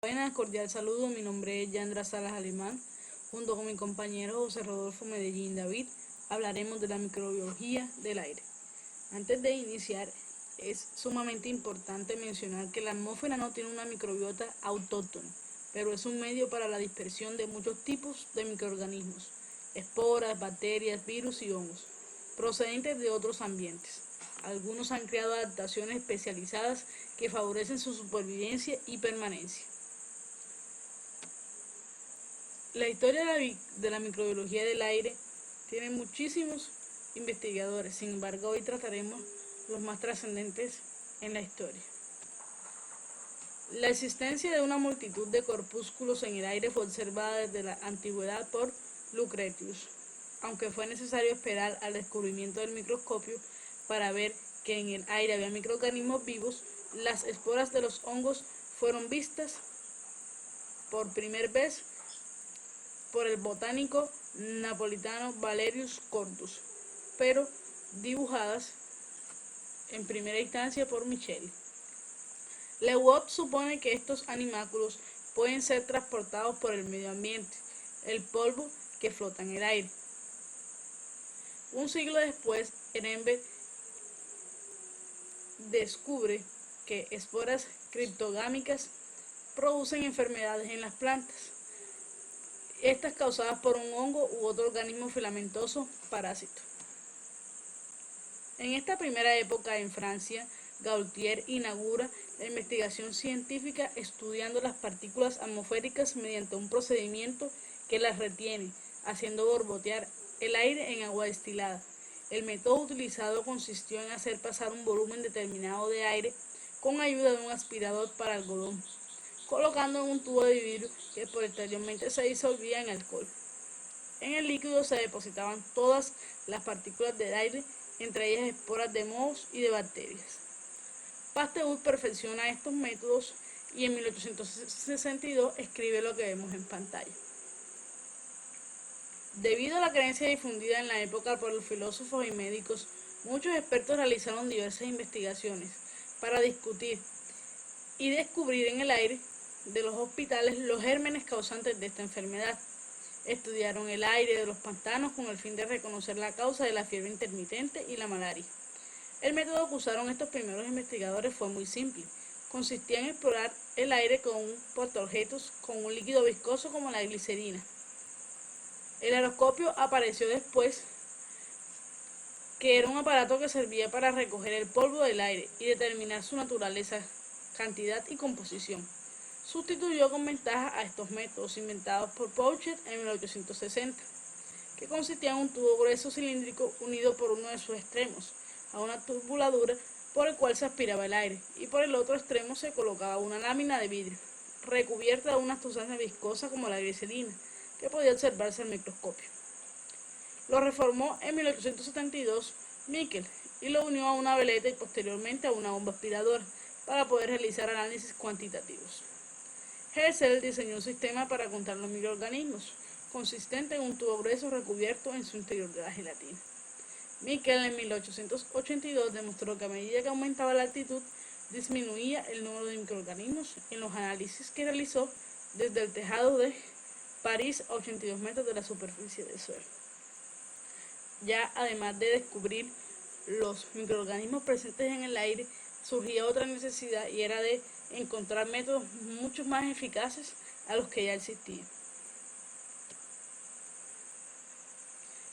Buenas, cordial saludo. Mi nombre es Yandra Salas Alemán. Junto con mi compañero José Rodolfo Medellín David, hablaremos de la microbiología del aire. Antes de iniciar, es sumamente importante mencionar que la atmósfera no tiene una microbiota autóctona, pero es un medio para la dispersión de muchos tipos de microorganismos, esporas, bacterias, virus y hongos, procedentes de otros ambientes. Algunos han creado adaptaciones especializadas que favorecen su supervivencia y permanencia. La historia de la microbiología del aire tiene muchísimos investigadores, sin embargo hoy trataremos los más trascendentes en la historia. La existencia de una multitud de corpúsculos en el aire fue observada desde la antigüedad por Lucretius, aunque fue necesario esperar al descubrimiento del microscopio para ver que en el aire había microorganismos vivos. Las esporas de los hongos fueron vistas por primera vez por el botánico napolitano Valerius Cortus, pero dibujadas en primera instancia por Micheli. Leucot supone que estos animálculos pueden ser transportados por el medio ambiente, el polvo que flota en el aire. Un siglo después, Ehrenberg descubre que esporas criptogámicas producen enfermedades en las plantas, estas causadas por un hongo u otro organismo filamentoso parásito. En esta primera época en Francia, Gaultier inaugura la investigación científica estudiando las partículas atmosféricas mediante un procedimiento que las retiene, haciendo borbotear el aire en agua destilada. El método utilizado consistió en hacer pasar un volumen determinado de aire con ayuda de un aspirador para algodón, colocando en un tubo de vidrio que posteriormente se disolvía en alcohol. En el líquido se depositaban todas las partículas del aire, entre ellas esporas de mohos y de bacterias. Pasteur perfecciona estos métodos y en 1862 escribe lo que vemos en pantalla. Debido a la creencia difundida en la época por los filósofos y médicos, muchos expertos realizaron diversas investigaciones para discutir y descubrir en el aire de los hospitales los gérmenes causantes de esta enfermedad. Estudiaron el aire de los pantanos con el fin de reconocer la causa de la fiebre intermitente y la malaria. El método que usaron estos primeros investigadores fue muy simple. Consistía en explorar el aire con un portaobjetos con un líquido viscoso como la glicerina. El aeroscopio apareció después, que era un aparato que servía para recoger el polvo del aire y determinar su naturaleza, cantidad y composición. Sustituyó con ventaja a estos métodos inventados por Pouchet en 1860, que consistía en un tubo grueso cilíndrico unido por uno de sus extremos a una tubuladura por el cual se aspiraba el aire, y por el otro extremo se colocaba una lámina de vidrio recubierta de una sustancia viscosa como la glicerina, que podía observarse al microscopio. Lo reformó en 1872 Mickel y lo unió a una veleta y posteriormente a una bomba aspiradora para poder realizar análisis cuantitativos. Herschel diseñó un sistema para contar los microorganismos, consistente en un tubo grueso recubierto en su interior de la gelatina. Mickel en 1882 demostró que a medida que aumentaba la altitud, disminuía el número de microorganismos en los análisis que realizó desde el tejado de París a 82 metros de la superficie del suelo. Ya además de descubrir los microorganismos presentes en el aire, surgía otra necesidad y era de encontrar métodos mucho más eficaces a los que ya existían.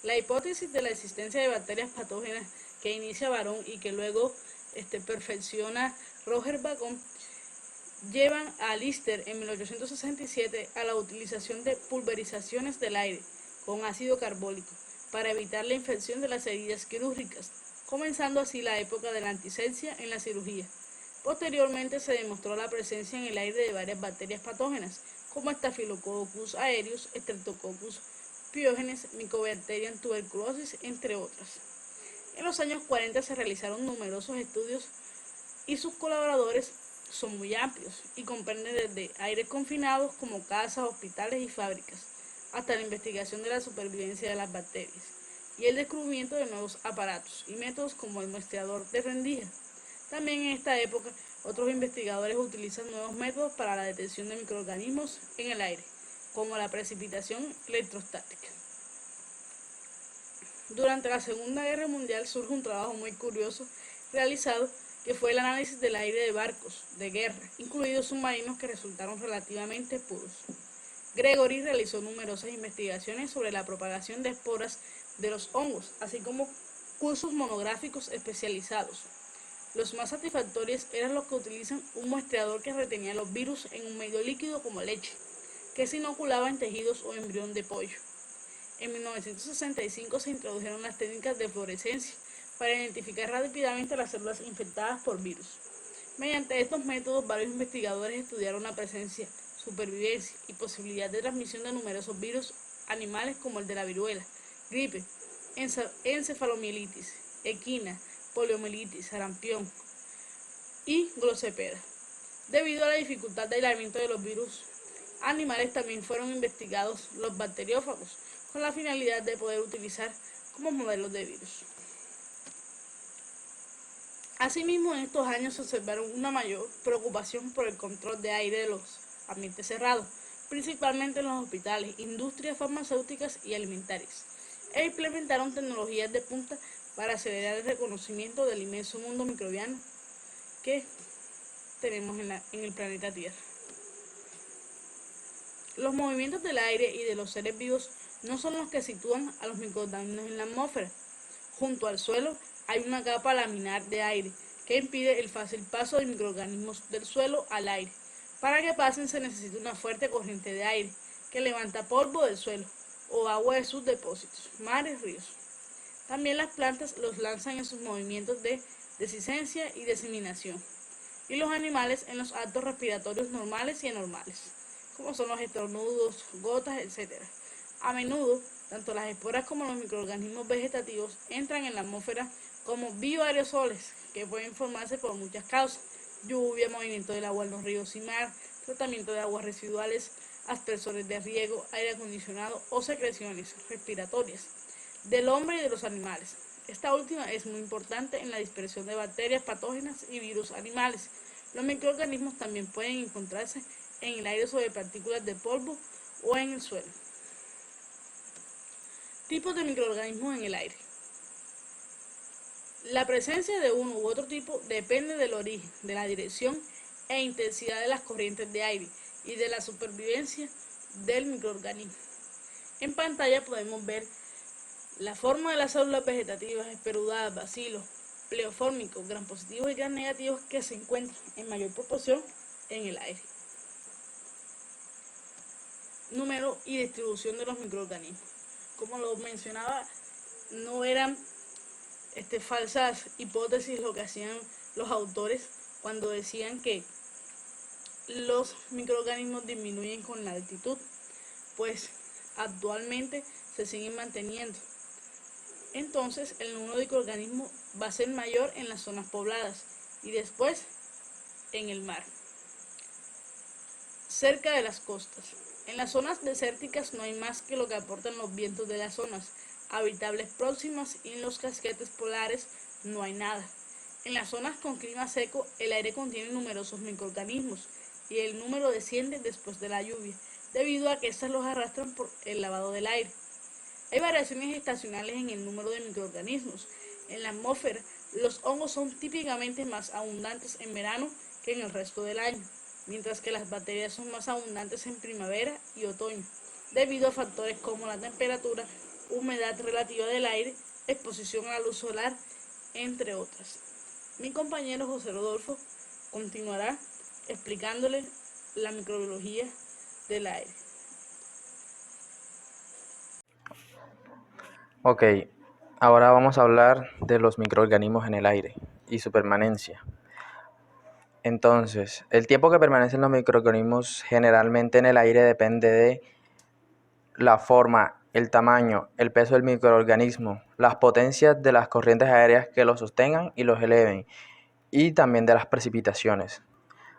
La hipótesis de la existencia de bacterias patógenas que inicia Baron y que luego perfecciona Roger Bacon llevan a Lister en 1867 a la utilización de pulverizaciones del aire con ácido carbólico para evitar la infección de las heridas quirúrgicas, comenzando así la época de la antisepsia en la cirugía. Posteriormente se demostró la presencia en el aire de varias bacterias patógenas, como Staphylococcus aureus, Streptococcus pyogenes, Mycobacterium tuberculosis, entre otras. En los años 40 se realizaron numerosos estudios y sus colaboradores son muy amplios y comprenden desde aires confinados como casas, hospitales y fábricas, hasta la investigación de la supervivencia de las bacterias y el descubrimiento de nuevos aparatos y métodos como el muestreador de rendija. También en esta época Otros investigadores utilizan nuevos métodos para la detección de microorganismos en el aire, como la precipitación electrostática. Durante la Segunda Guerra Mundial surge un trabajo muy curioso realizado que fue el análisis del aire de barcos de guerra, incluidos submarinos que resultaron relativamente puros. Gregory realizó numerosas investigaciones sobre la propagación de esporas de los hongos, así como cursos monográficos especializados. Los más satisfactorios eran los que utilizan un muestreador que retenía los virus en un medio líquido como leche, que se inoculaba en tejidos o embrión de pollo. En 1965 se introdujeron las técnicas de fluorescencia para identificar rápidamente las células infectadas por virus. Mediante estos métodos, varios investigadores estudiaron la presencia, supervivencia y posibilidad de transmisión de numerosos virus animales como el de la viruela, gripe, encefalomielitis, equina, poliomielitis, sarampión y glosepeda. Debido a la dificultad de aislamiento de los virus animales, también fueron investigados los bacteriófagos, con la finalidad de poder utilizar como modelos de virus. Asimismo, en estos años se observaron una mayor preocupación por el control de aire de los ambientes cerrados, principalmente en los hospitales, industrias farmacéuticas y alimentarias, e implementaron tecnologías de punta para acelerar el reconocimiento del inmenso mundo microbiano que tenemos en el planeta Tierra. Los movimientos del aire y de los seres vivos no son los que sitúan a los microorganismos en la atmósfera. Junto al suelo hay una capa laminar de aire que impide el fácil paso de microorganismos del suelo al aire. Para que pasen se necesita una fuerte corriente de aire que levanta polvo del suelo o agua de sus depósitos, mares, ríos. También las plantas los lanzan en sus movimientos de dehiscencia y diseminación, y los animales en los actos respiratorios normales y anormales, como son los estornudos, gotas, etc. A menudo, tanto las esporas como los microorganismos vegetativos entran en la atmósfera como bioaerosoles, que pueden formarse por muchas causas: lluvia, movimiento del agua en los ríos y mar, tratamiento de aguas residuales, aspersores de riego, aire acondicionado o secreciones respiratorias del hombre y de los animales. Esta última es muy importante en la dispersión de bacterias patógenas y virus animales. Los microorganismos también pueden encontrarse en el aire sobre partículas de polvo o en el suelo. Tipos de microorganismos en el aire. La presencia de uno u otro tipo depende del origen, de la dirección e intensidad de las corrientes de aire y de la supervivencia del microorganismo. En pantalla podemos ver la forma de las células vegetativas, esperudadas, bacilos, pleofórmicos, gram positivos y gram negativos, que se encuentran en mayor proporción en el aire. Número y distribución de los microorganismos. Como lo mencionaba, no eran falsas hipótesis lo que hacían los autores cuando decían que los microorganismos disminuyen con la altitud, pues actualmente se siguen manteniendo. Entonces el número de microorganismos va a ser mayor en las zonas pobladas y después en el mar. Cerca de las costas. En las zonas desérticas no hay más que lo que aportan los vientos de las zonas habitables próximas, y en los casquetes polares no hay nada. En las zonas con clima seco el aire contiene numerosos microorganismos y el número desciende después de la lluvia, debido a que éstas los arrastran por el lavado del aire. Hay variaciones estacionales en el número de microorganismos. En la atmósfera, los hongos son típicamente más abundantes en verano que en el resto del año, mientras que las bacterias son más abundantes en primavera y otoño, debido a factores como la temperatura, humedad relativa del aire, exposición a la luz solar, entre otras. Mi compañero José Rodolfo continuará explicándole la microbiología del aire. Ok, ahora vamos a hablar de los microorganismos en el aire y su permanencia. Entonces, el tiempo que permanecen los microorganismos generalmente en el aire depende de la forma, el tamaño, el peso del microorganismo, las potencias de las corrientes aéreas que los sostengan y los eleven, y también de las precipitaciones.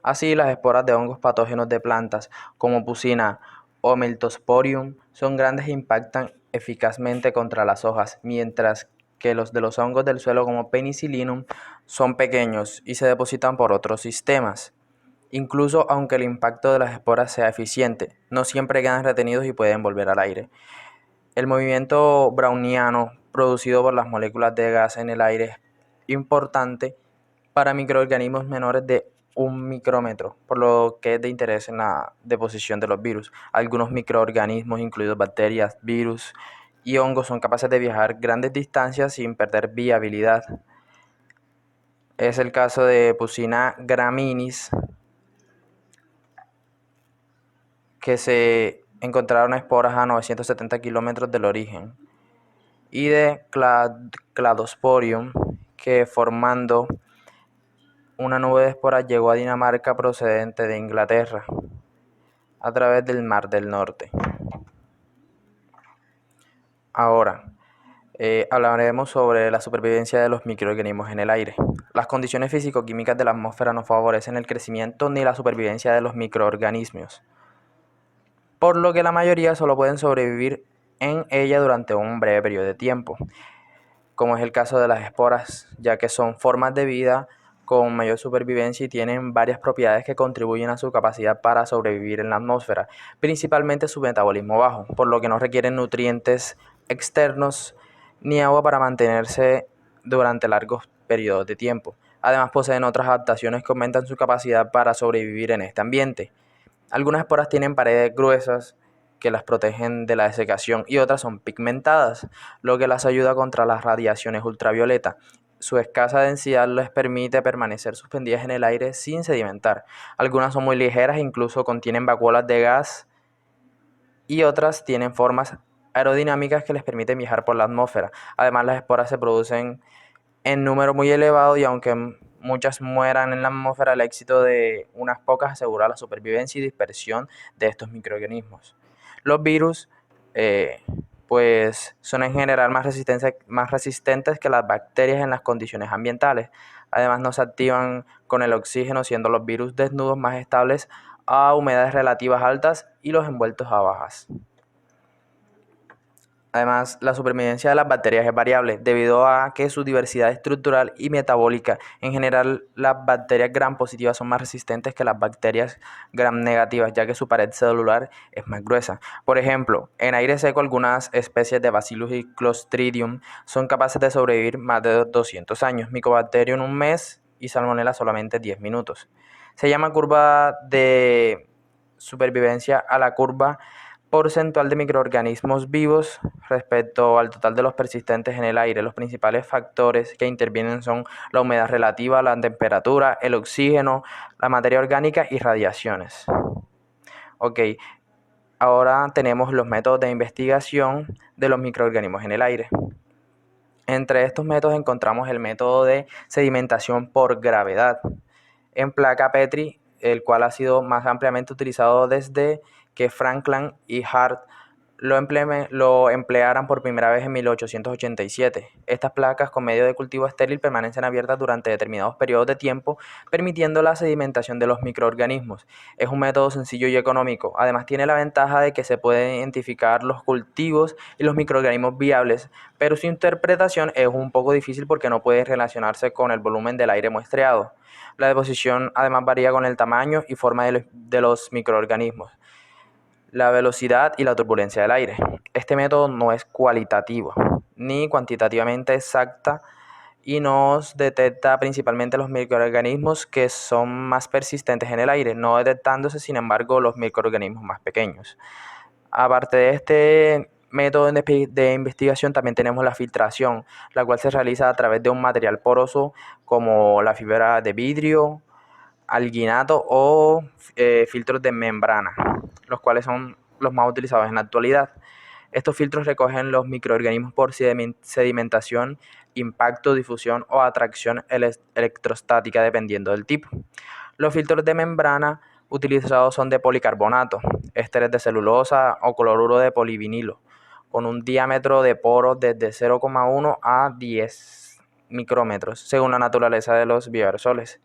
Así, las esporas de hongos patógenos de plantas como Pucina o Miltosporium son grandes e impactan eficazmente contra las hojas, mientras que los de los hongos del suelo como Penicillium son pequeños y se depositan por otros sistemas. Incluso aunque el impacto de las esporas sea eficiente, no siempre quedan retenidos y pueden volver al aire. El movimiento browniano producido por las moléculas de gas en el aire es importante para microorganismos menores de 1 micrómetro, por lo que es de interés en la deposición de los virus. Algunos microorganismos, incluidos bacterias, virus y hongos, son capaces de viajar grandes distancias sin perder viabilidad. Es el caso de Pucina graminis, que se encontraron esporas a 970 kilómetros del origen, y de Cladosporium, que formando una nube de esporas llegó a Dinamarca procedente de Inglaterra a través del Mar del Norte. Ahora, hablaremos sobre la supervivencia de los microorganismos en el aire. Las condiciones físico-químicas de la atmósfera no favorecen el crecimiento ni la supervivencia de los microorganismos, por lo que la mayoría solo pueden sobrevivir en ella durante un breve periodo de tiempo, como es el caso de las esporas, ya que son formas de vida con mayor supervivencia y tienen varias propiedades que contribuyen a su capacidad para sobrevivir en la atmósfera, principalmente su metabolismo bajo, por lo que no requieren nutrientes externos ni agua para mantenerse durante largos periodos de tiempo. Además, poseen otras adaptaciones que aumentan su capacidad para sobrevivir en este ambiente. Algunas esporas tienen paredes gruesas que las protegen de la desecación y otras son pigmentadas, lo que las ayuda contra las radiaciones ultravioleta. Su escasa densidad les permite permanecer suspendidas en el aire sin sedimentar. Algunas son muy ligeras e incluso contienen vacuolas de gas, y otras tienen formas aerodinámicas que les permiten viajar por la atmósfera. Además, las esporas se producen en número muy elevado y aunque muchas mueran en la atmósfera, el éxito de unas pocas asegura la supervivencia y dispersión de estos microorganismos. Los virus pues son en general más resistentes que las bacterias en las condiciones ambientales. Además, no se activan con el oxígeno, siendo los virus desnudos más estables a humedades relativas altas y los envueltos a bajas. Además, la supervivencia de las bacterias es variable debido a que su diversidad estructural y metabólica. En general, las bacterias gram positivas son más resistentes que las bacterias gram negativas, ya que su pared celular es más gruesa. Por ejemplo, en aire seco, algunas especies de Bacillus y Clostridium son capaces de sobrevivir más de 200 años, Mycobacterium 1 mes y Salmonella solamente 10 minutos. Se llama curva de supervivencia a la curva porcentual de microorganismos vivos respecto al total de los persistentes en el aire. Los principales factores que intervienen son la humedad relativa, la temperatura, el oxígeno, la materia orgánica y radiaciones. Ok, ahora tenemos los métodos de investigación de los microorganismos en el aire. Entre estos métodos encontramos el método de sedimentación por gravedad en placa Petri, el cual ha sido más ampliamente utilizado desde que Franklin y Hart lo emplearan por primera vez en 1887. Estas placas con medio de cultivo estéril permanecen abiertas durante determinados periodos de tiempo, permitiendo la sedimentación de los microorganismos. Es un método sencillo y económico. Además, tiene la ventaja de que se pueden identificar los cultivos y los microorganismos viables, pero su interpretación es un poco difícil porque no puede relacionarse con el volumen del aire muestreado. La deposición además varía con el tamaño y forma de los microorganismos, la velocidad y la turbulencia del aire. Este método no es cualitativo ni cuantitativamente exacta y nos detecta principalmente los microorganismos que son más persistentes en el aire, no detectándose sin embargo los microorganismos más pequeños. Aparte de este método de investigación, también tenemos la filtración, la cual se realiza a través de un material poroso como la fibra de vidrio, alginato o filtros de membrana, los cuales son los más utilizados en la actualidad. Estos filtros recogen los microorganismos por sedimentación, impacto, difusión o atracción electrostática, dependiendo del tipo. Los filtros de membrana utilizados son de policarbonato, ésteres de celulosa o cloruro de polivinilo, con un diámetro de poros desde 0,1 a 10 micrómetros, según la naturaleza de los bioaerosoles.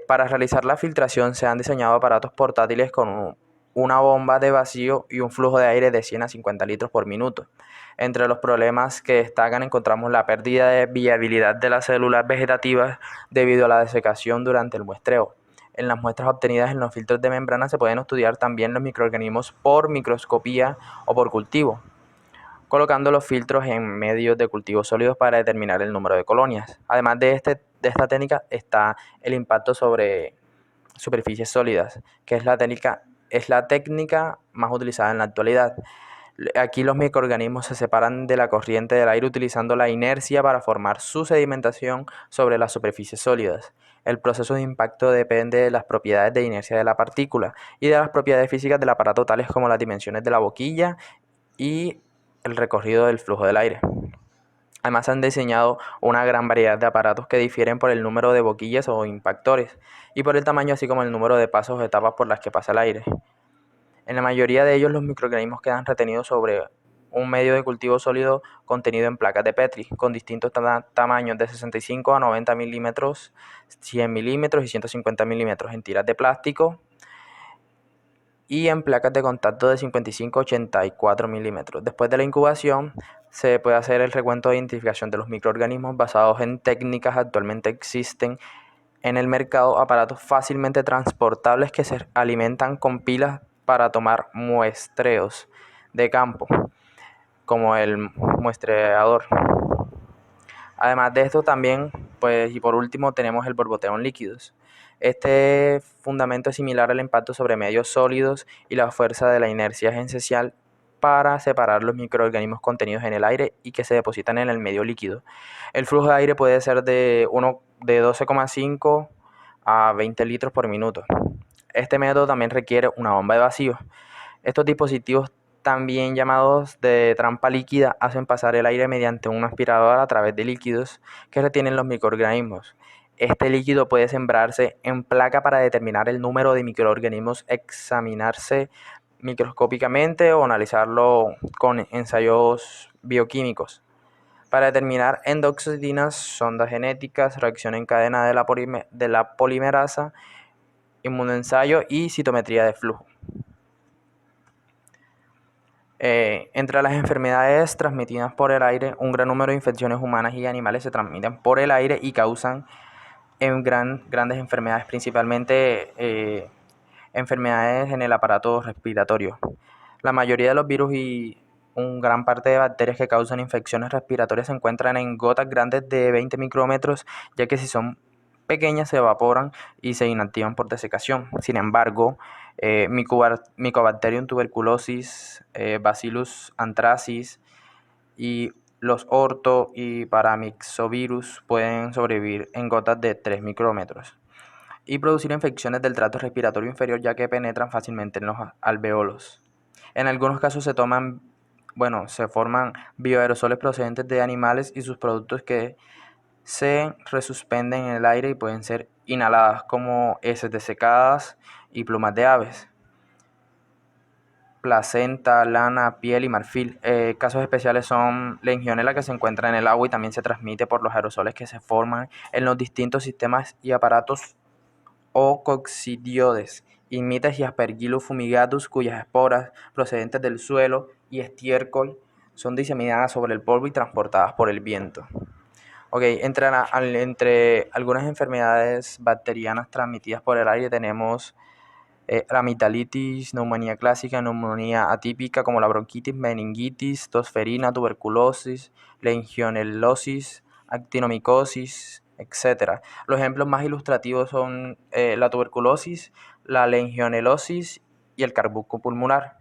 Para realizar la filtración se han diseñado aparatos portátiles con una bomba de vacío y un flujo de aire de 100 a 50 litros por minuto. Entre los problemas que destacan encontramos la pérdida de viabilidad de las células vegetativas debido a la desecación durante el muestreo. En las muestras obtenidas en los filtros de membrana se pueden estudiar también los microorganismos por microscopía o por cultivo, colocando los filtros en medios de cultivo sólidos para determinar el número de colonias. Además de esta técnica está el impacto sobre superficies sólidas, que es la técnica más utilizada en la actualidad. Aquí los microorganismos se separan de la corriente del aire utilizando la inercia para formar su sedimentación sobre las superficies sólidas. El proceso de impacto depende de las propiedades de inercia de la partícula y de las propiedades físicas del aparato, tales como las dimensiones de la boquilla y el recorrido del flujo del aire. Además, han diseñado una gran variedad de aparatos que difieren por el número de boquillas o impactores y por el tamaño, así como el número de pasos o etapas por las que pasa el aire. En la mayoría de ellos, los microorganismos quedan retenidos sobre un medio de cultivo sólido contenido en placas de Petri, con distintos tamaños de 65 a 90 milímetros, 100 milímetros y 150 milímetros, en tiras de plástico y en placas de contacto de 55 a 84 milímetros. Después de la incubación, se puede hacer el recuento de identificación de los microorganismos basados en técnicas actualmente existen en el mercado, aparatos fácilmente transportables que se alimentan con pilas para tomar muestreos de campo, como el muestreador. Además de esto también, y por último, tenemos el borboteo en líquidos. Este fundamento es similar al impacto sobre medios sólidos y la fuerza de la inercia es esencial para separar los microorganismos contenidos en el aire y que se depositan en el medio líquido. El flujo de aire puede ser de 12,5 a 20 litros por minuto. Este método también requiere una bomba de vacío. Estos dispositivos, también llamados de trampa líquida, hacen pasar el aire mediante un aspirador a través de líquidos que retienen los microorganismos. Este líquido puede sembrarse en placa para determinar el número de microorganismos, examinarse microscópicamente o analizarlo con ensayos bioquímicos. Para determinar endoxinas, sondas genéticas, reacción en cadena de la polimerasa, inmunoensayo y citometría de flujo. Entre las enfermedades transmitidas por el aire, un gran número de infecciones humanas y animales se transmiten por el aire y causan grandes enfermedades, principalmente enfermedades en el aparato respiratorio. La mayoría de los virus y una gran parte de bacterias que causan infecciones respiratorias se encuentran en gotas grandes de 20 micrómetros, ya que si son pequeñas se evaporan y se inactivan por desecación. Sin embargo, Mycobacterium tuberculosis, Bacillus anthracis y los orto y paramyxovirus pueden sobrevivir en gotas de 3 micrómetros y producir infecciones del tracto respiratorio inferior, ya que penetran fácilmente en los alveolos. En algunos casos se forman bioaerosoles procedentes de animales y sus productos que se resuspenden en el aire y pueden ser inhaladas, como heces desecadas y plumas de aves, placenta, lana, piel y marfil. Casos especiales son Legionella, que se encuentra en el agua y también se transmite por los aerosoles que se forman en los distintos sistemas y aparatos, o coccidioides, y Mites y Aspergillus fumigatus, cuyas esporas procedentes del suelo y estiércol son diseminadas sobre el polvo y transportadas por el viento. Entre algunas enfermedades bacterianas transmitidas por el aire tenemos la amigdalitis, neumonía clásica, neumonía atípica como la bronquitis, meningitis, tosferina, tuberculosis, legionelosis, actinomicosis, etc. Los ejemplos más ilustrativos son la tuberculosis, la legionelosis y el carbuco pulmonar.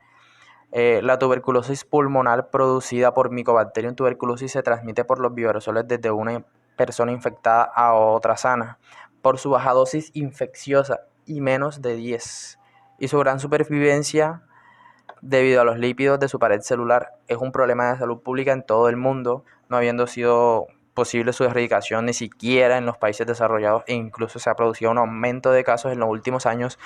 La tuberculosis pulmonar producida por Mycobacterium tuberculosis se transmite por los bioaerosoles desde una persona infectada a otra sana, por su baja dosis infecciosa y menos de 10, y su gran supervivencia debido a los lípidos de su pared celular. Es un problema de salud pública en todo el mundo, no habiendo sido posible su erradicación ni siquiera en los países desarrollados, e incluso se ha producido un aumento de casos en los últimos años,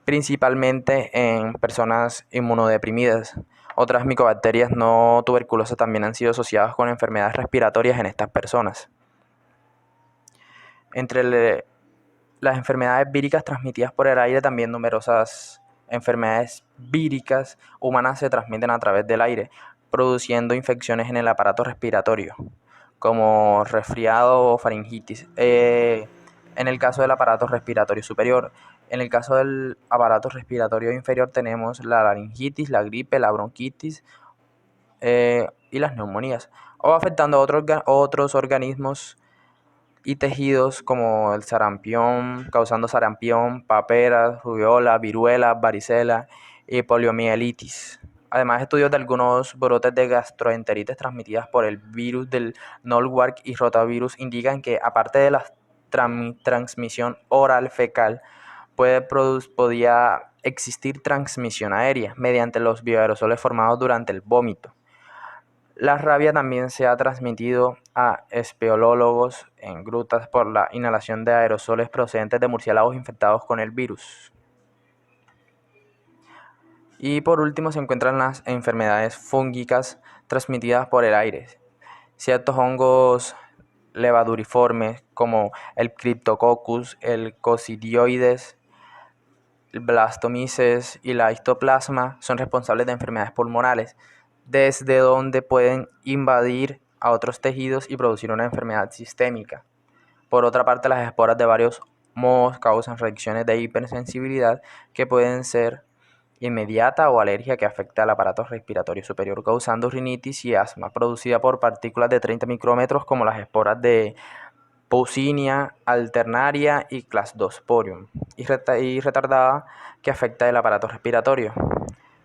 principalmente en personas inmunodeprimidas. Otras micobacterias no tuberculosas también han sido asociadas con enfermedades respiratorias en estas personas. Entre las enfermedades víricas transmitidas por el aire, también numerosas enfermedades víricas humanas se transmiten a través del aire, produciendo infecciones en el aparato respiratorio, como resfriado o faringitis. En el caso del aparato respiratorio superior. En el caso del aparato respiratorio inferior tenemos la laringitis, la gripe, la bronquitis y las neumonías, o afectando a otros organismos y tejidos como el sarampión, causando sarampión, paperas, rubiola, viruela, varicela y poliomielitis. Además, estudios de algunos brotes de gastroenteritis transmitidas por el virus del Norwalk y rotavirus indican que, aparte de la transmisión oral fecal, podía existir transmisión aérea mediante los bioaerosoles formados durante el vómito. La rabia también se ha transmitido a espeleólogos en grutas por la inhalación de aerosoles procedentes de murciélagos infectados con el virus. Y por último se encuentran las enfermedades fúngicas transmitidas por el aire. Ciertos hongos levaduriformes como el Cryptococcus, el Coccidioides, el Blastomyces y la Histoplasma son responsables de enfermedades pulmonares, desde donde pueden invadir a otros tejidos y producir una enfermedad sistémica. Por otra parte, las esporas de varios mohos causan reacciones de hipersensibilidad que pueden ser inmediata o alergia que afecta al aparato respiratorio superior, causando rinitis y asma producida por partículas de 30 micrómetros como las esporas de Pousinia alternaria y Cladosporium, y retardada que afecta el aparato respiratorio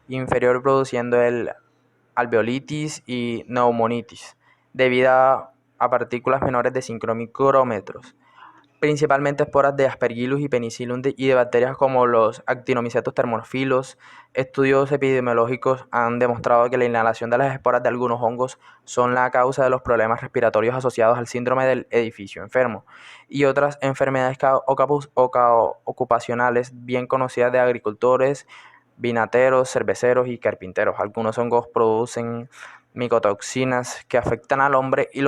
inferior produciendo el alveolitis y neumonitis debido a partículas menores de 5 micrómetros, principalmente esporas de Aspergillus y Penicillium y de bacterias como los Actinomycetus thermophilus. Estudios epidemiológicos han demostrado que la inhalación de las esporas de algunos hongos son la causa de los problemas respiratorios asociados al síndrome del edificio enfermo y otras enfermedades ocupacionales bien conocidas de agricultores, vinateros, cerveceros y carpinteros. Algunos hongos producen micotoxinas que afectan al hombre y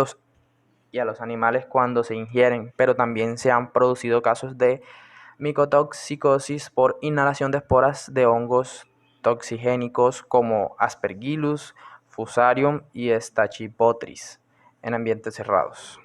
a los animales cuando se ingieren, pero también se han producido casos de micotoxicosis por inhalación de esporas de hongos toxigénicos como Aspergillus, Fusarium y Stachybotrys en ambientes cerrados.